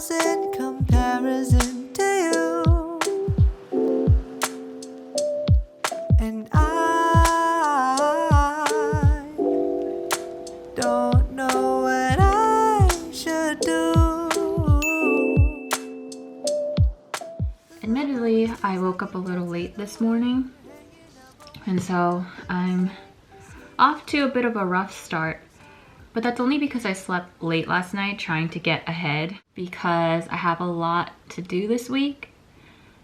pales in comparison to you. And I don't know what I should do. Admittedly, I woke up a little late this morning, and so I'm off to a bit of a rough start. But that's only because I slept late last night trying to get ahead, because I have a lot to do this week.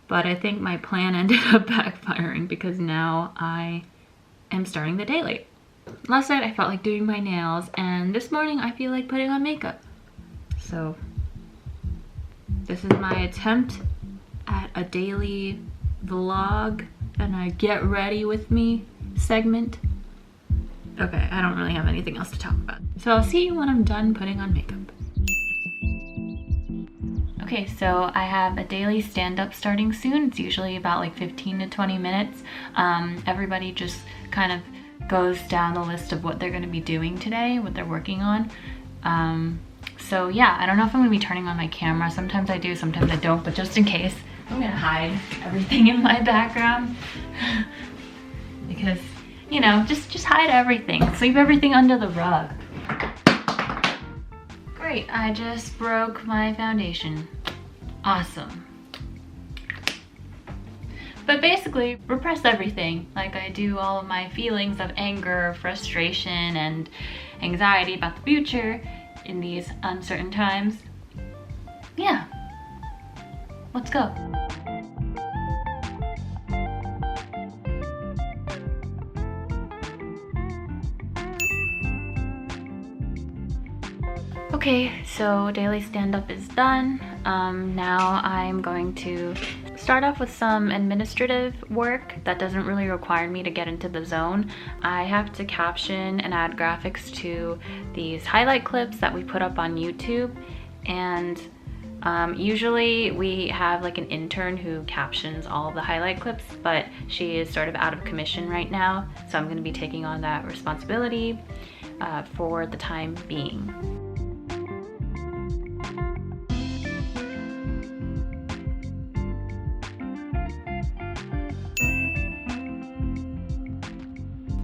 But I think my plan ended up backfiring because now I am starting the day late. Last night I felt like doing my nails, and this morning I feel like putting on makeup. So this is my attempt at a daily vlog and a get ready with me segment. Okay, I don't really have anything else to talk about. So I'll see you when I'm done putting on makeup. Okay, so I have a daily stand-up starting soon. It's usually about like 15 to 20 minutes. Everybody just kind of goes down the list of what they're gonna be doing today, what they're working on. So yeah, I don't know if I'm gonna be turning on my camera. Sometimes I do, sometimes I don't, but just in case, I'm gonna hide everything in my background. Because, you know, just hide everything. Sweep everything under the rug. Great, I just broke my foundation. Awesome. But basically, repress everything. Like I do all of my feelings of anger, frustration, and anxiety about the future in these uncertain times. Yeah. Let's go. Okay, so daily stand-up is done. Now I'm going to start off with some administrative work that doesn't really require me to get into the zone. I have to caption and add graphics to these highlight clips that we put up on YouTube, and usually we have like an intern who captions all of the highlight clips, but she is sort of out of commission right now, so I'm going to be taking on that responsibility for the time being.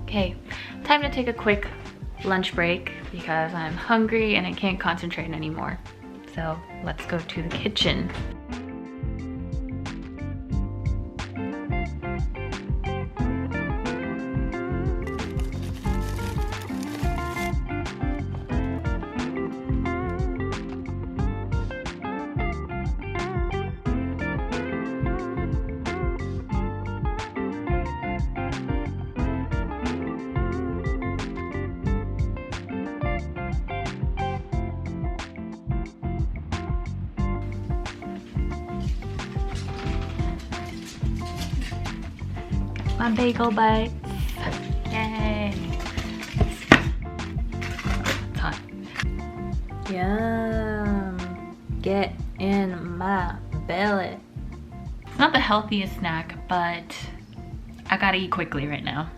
Okay, time to take a quick lunch break because I'm hungry and I can't concentrate anymore. So let's go to the kitchen. My bagel bites. Yay. It's hot. Yum. Get in my belly. It's not the healthiest snack, but I gotta eat quickly right now.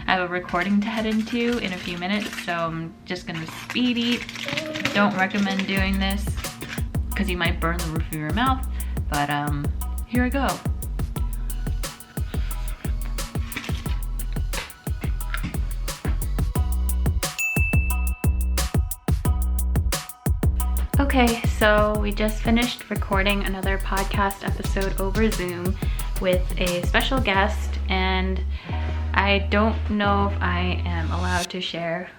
I have a recording to head into in a few minutes, so I'm just gonna speed eat. Don't recommend doing this because you might burn the roof of your mouth, but here I go. Okay, so we just finished recording another podcast episode over Zoom with a special guest, and I don't know if I am allowed to share.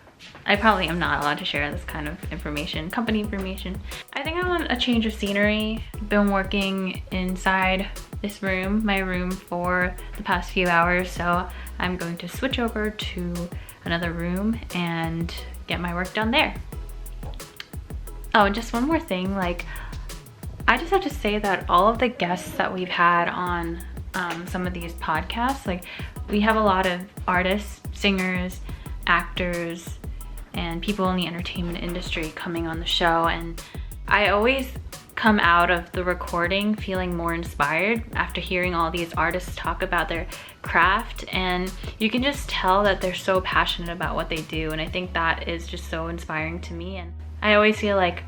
I probably am not allowed to share this kind of information, company information. I think I want a change of scenery. I've been working inside this room, my room, for the past few hours, so I'm going to switch over to another room and get my work done there. Oh, and just one more thing, like, I just have to say that all of the guests that we've had on some of these podcasts, like, we have a lot of artists, singers, actors, and people in the entertainment industry coming on the show, and I always come out of the recording feeling more inspired after hearing all these artists talk about their craft, and you can just tell that they're so passionate about what they do, and I think that is just so inspiring to me. And I always feel like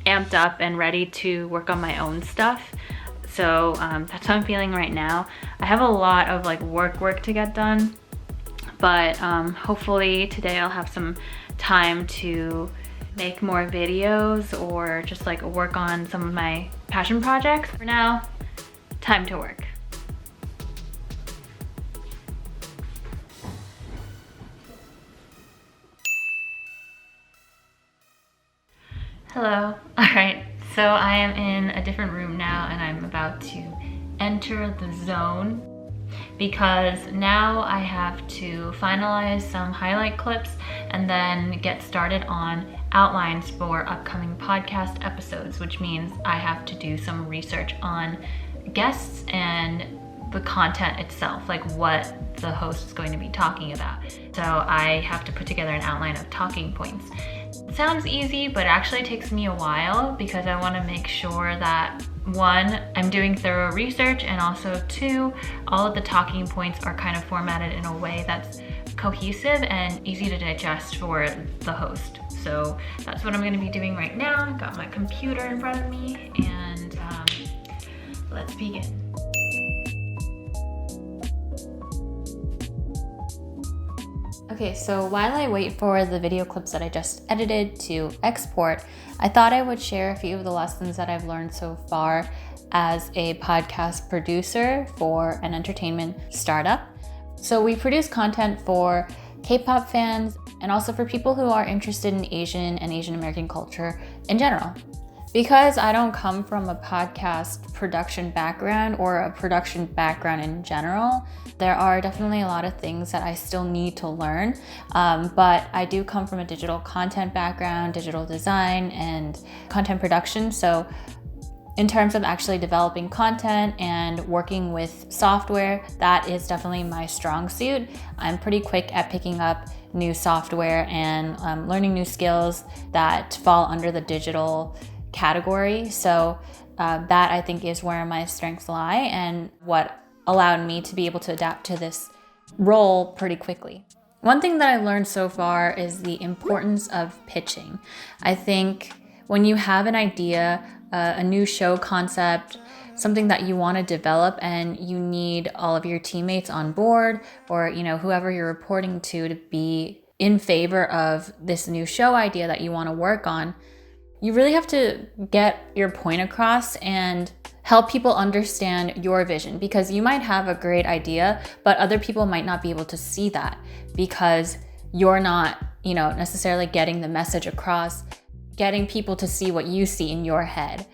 amped up and ready to work on my own stuff. So that's how I'm feeling right now. I have a lot of like work to get done, but hopefully today I'll have some time to make more videos or just like work on some of my passion projects. For now, time to work. Hello. All right, so I am in a different room now and I'm about to enter the zone because now I have to finalize some highlight clips and then get started on outlines for upcoming podcast episodes, which means I have to do some research on guests and the content itself, like what the host is going to be talking about. So I have to put together an outline of talking points. It sounds easy, but it actually takes me a while because I want to make sure that one, I'm doing thorough research, and also two, all of the talking points are kind of formatted in a way that's cohesive and easy to digest for the host. So that's what I'm going to be doing right now. I've got my computer in front of me and let's begin. Okay, so while I wait for the video clips that I just edited to export, I thought I would share a few of the lessons that I've learned so far as a podcast producer for an entertainment startup. So we produce content for K-pop fans and also for people who are interested in Asian and Asian American culture in general. Because I don't come from a podcast production background or a production background in general, there are definitely a lot of things that I still need to learn. But I do come from a digital content background, digital design, and content production. So in terms of actually developing content and working with software, that is definitely my strong suit. I'm pretty quick at picking up new software and learning new skills that fall under the digital category. So that I think is where my strengths lie and what allowed me to be able to adapt to this role pretty quickly. One thing that I've learned so far is the importance of pitching. I think when you have an idea, a new show concept, something that you want to develop and you need all of your teammates on board or whoever you're reporting to be in favor of this new show idea that you want to work on, you really have to get your point across and help people understand your vision, because you might have a great idea, but other people might not be able to see that because you're not, necessarily getting the message across, getting people to see what you see in your head.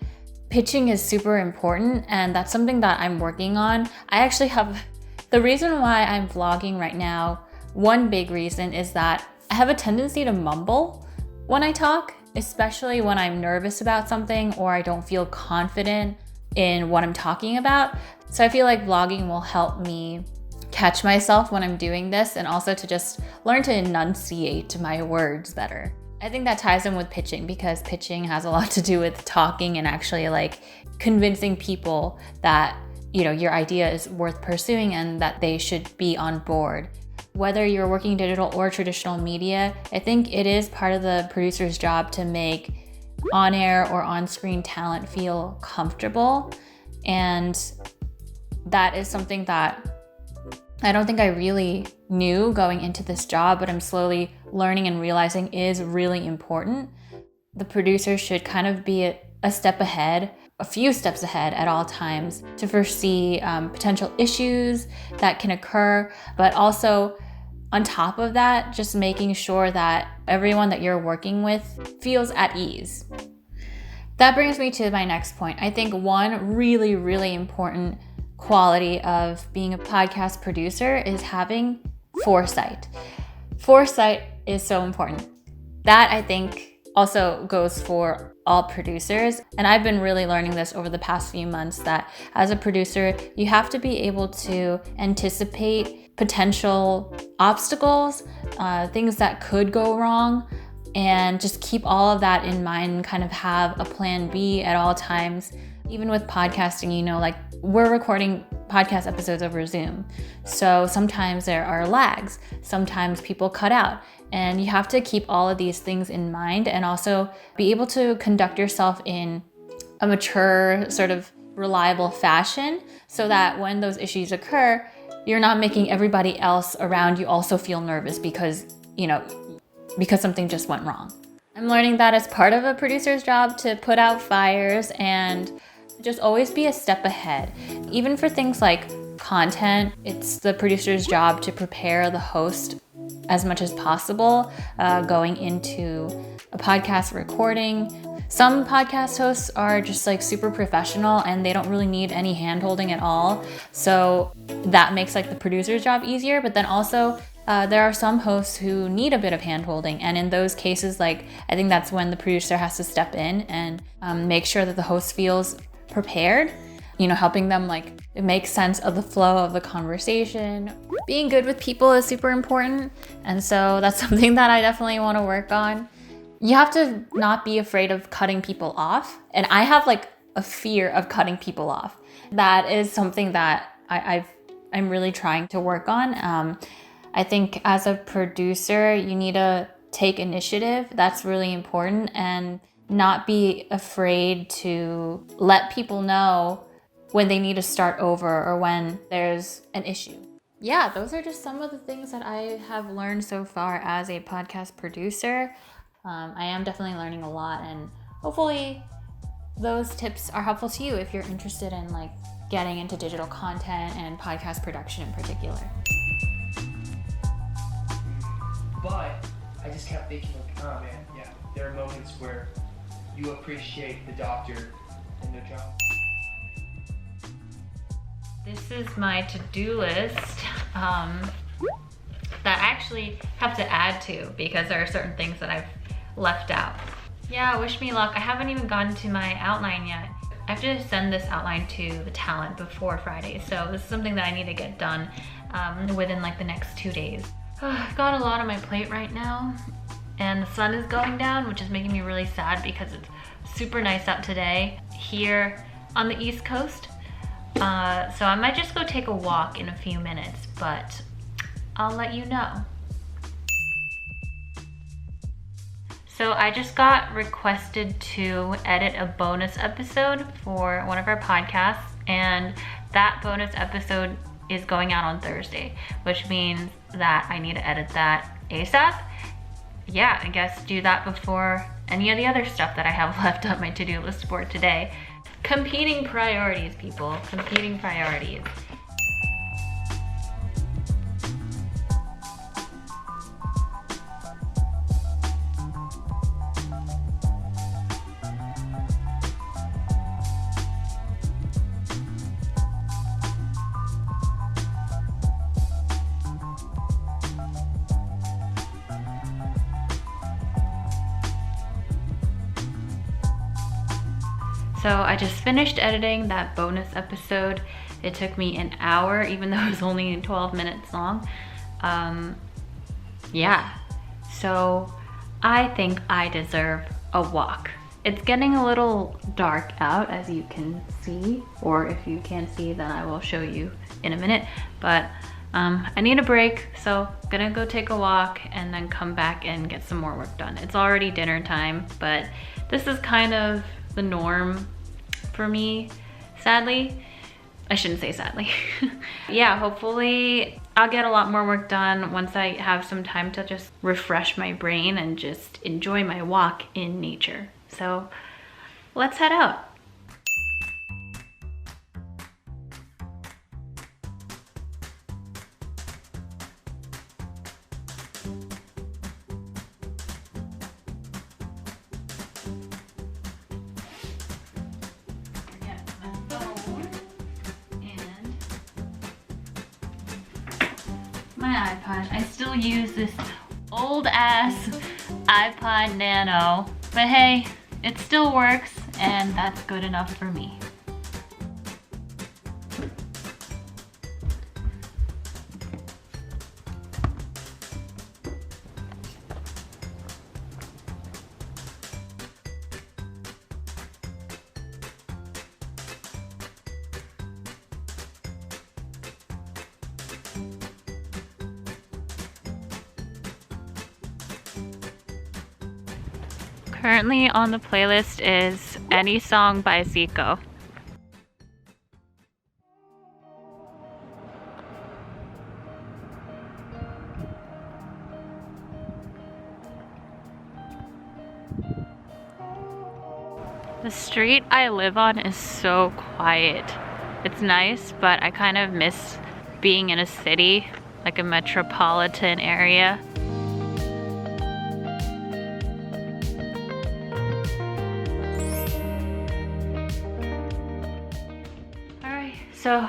Pitching is super important, and that's something that I'm working on. I actually have, the reason why I'm vlogging right now, one big reason is that I have a tendency to mumble when I talk, especially when I'm nervous about something or I don't feel confident in what I'm talking about. So I feel like vlogging will help me catch myself when I'm doing this and also to just learn to enunciate my words better. I think that ties in with pitching because pitching has a lot to do with talking and actually like convincing people that, your idea is worth pursuing and that they should be on board. Whether you're working digital or traditional media, I think it is part of the producer's job to make on-air or on-screen talent feel comfortable. And that is something that I don't think I really knew going into this job, but I'm slowly learning and realizing is really important. The producer should kind of be a step ahead, a few steps ahead at all times to foresee potential issues that can occur, but also on top of that, just making sure that everyone that you're working with feels at ease. That brings me to my next point. I think one really, really important quality of being a podcast producer is having foresight. Foresight is so important. That I think also goes for all producers. And I've been really learning this over the past few months that as a producer, you have to be able to anticipate potential obstacles, things that could go wrong, and just keep all of that in mind and kind of have a plan B at all times. Even with podcasting, like we're recording podcast episodes over Zoom. So sometimes there are lags, sometimes people cut out, and you have to keep all of these things in mind and also be able to conduct yourself in a mature, sort of reliable fashion so that when those issues occur, you're not making everybody else around you also feel nervous because something just went wrong. I'm learning that it's part of a producer's job to put out fires and just always be a step ahead. Even for things like content, it's the producer's job to prepare the host as much as possible going into a podcast recording. Some podcast hosts are just like super professional and they don't really need any hand-holding at all. So that makes like the producer's job easier. But then also there are some hosts who need a bit of hand-holding. And in those cases, like I think that's when the producer has to step in and make sure that the host feels prepared, helping them like make sense of the flow of the conversation. Being good with people is super important. And so that's something that I definitely want to work on. You have to not be afraid of cutting people off. And I have like a fear of cutting people off. That is something that I'm really trying to work on. I think as a producer, you need to take initiative. That's really important, and not be afraid to let people know when they need to start over or when there's an issue. Yeah, those are just some of the things that I have learned so far as a podcast producer. I am definitely learning a lot, and hopefully those tips are helpful to you if you're interested in like getting into digital content and podcast production in particular. But I just kept thinking, like, oh man, yeah, there are moments where you appreciate the doctor and their job. This is my to-do list that I actually have to add to because there are certain things that I've left out. Yeah, wish me luck. I haven't even gotten to my outline yet. I have to send this outline to the talent before Friday, so this is something that I need to get done within like the next 2 days. I've got a lot on my plate right now, and the sun is going down, which is making me really sad because it's super nice out today here on the East Coast. So I might just go take a walk in a few minutes, but I'll let you know. So I just got requested to edit a bonus episode for one of our podcasts, and that bonus episode is going out on Thursday, which means that I need to edit that ASAP. Yeah, I guess do that before any of the other stuff that I have left on my to-do list for today. Competing priorities, people, competing priorities. So I just finished editing that bonus episode. It took me an hour, even though it was only 12 minutes long. Yeah, so I think I deserve a walk. It's getting a little dark out, as you can see, or if you can't see, then I will show you in a minute. But I need a break, so I'm gonna go take a walk and then come back and get some more work done. It's already dinner time, but this is kind of the norm for me, sadly. I shouldn't say sadly. Yeah, hopefully I'll get a lot more work done once I have some time to just refresh my brain and just enjoy my walk in nature. So let's head out. My iPod. I still use this old ass iPod Nano, but hey, it still works and that's good enough for me. Currently on the playlist is Any Song by Zico. The street I live on is so quiet. It's nice, but I kind of miss being in a city, like a metropolitan area. Alright, so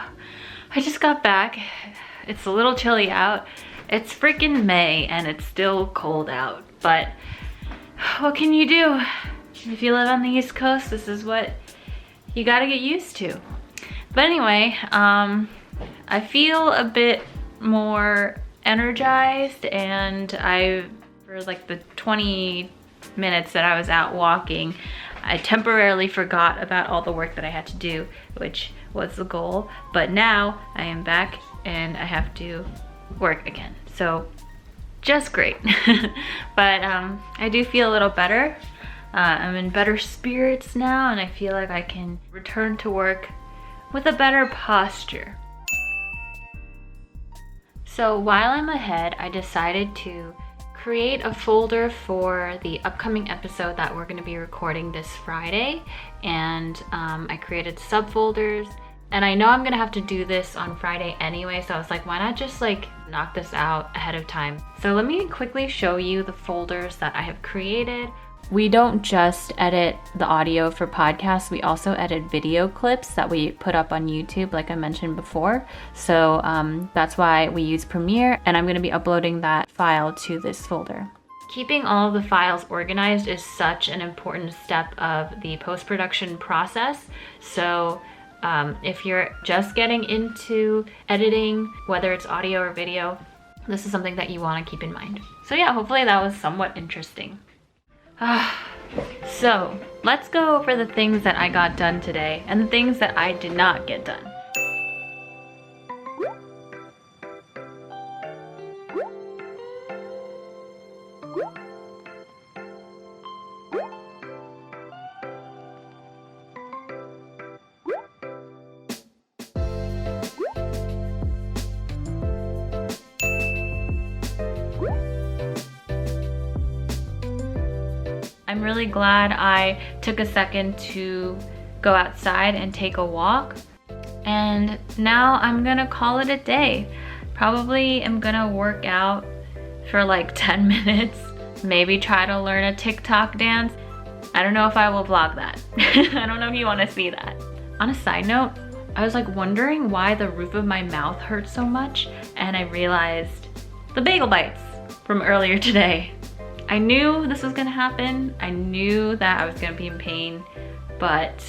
I just got back. It's a little chilly out. It's freaking May and it's still cold out, but what can you do? If you live on the East Coast, this is what you gotta get used to. But anyway, I feel a bit more energized, and for like the 20 minutes that I was out walking, I temporarily forgot about all the work that I had to do, which was the goal. But now I am back and I have to work again. So just great. But I do feel a little better. I'm in better spirits now, and I feel like I can return to work with a better posture. So while I'm ahead, I decided to create a folder for the upcoming episode that we're going to be recording this Friday, and I created subfolders. And I know I'm gonna have to do this on Friday anyway, so I was like, why not just like knock this out ahead of time? So let me quickly show you the folders that I have created. We don't just edit the audio for podcasts, we also edit video clips that we put up on YouTube, like I mentioned before. So that's why we use Premiere, and I'm gonna be uploading that file to this folder. Keeping all of the files organized is such an important step of the post-production process. So if you're just getting into editing, whether it's audio or video, this is something that you want to keep in mind. So yeah, hopefully that was somewhat interesting. So let's go over the things that I got done today and the things that I did not get done. I'm really glad I took a second to go outside and take a walk. And now I'm gonna call it a day. Probably am gonna work out for like 10 minutes, maybe try to learn a TikTok dance. I don't know if I will vlog that. I don't know if you wanna see that. On a side note, I was like wondering why the roof of my mouth hurt so much, and I realized the bagel bites from earlier today. I knew this was gonna happen. I knew that I was gonna be in pain, but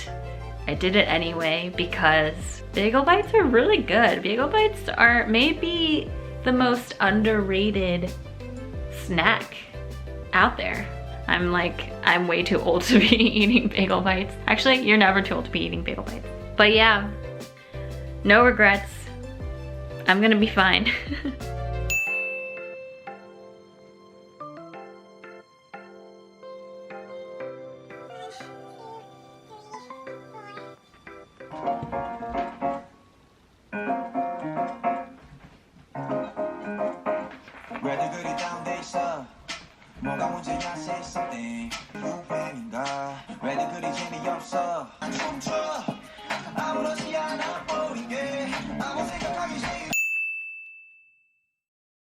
I did it anyway because bagel bites are really good. Bagel bites are maybe the most underrated snack out there. I'm way too old to be eating bagel bites. Actually, you're never too old to be eating bagel bites. But yeah, no regrets. I'm gonna be fine. 왜들 그리 다운돼 있어 뭐가 문제야 say something 유행인가 왜들 그리 재미없어 춤춰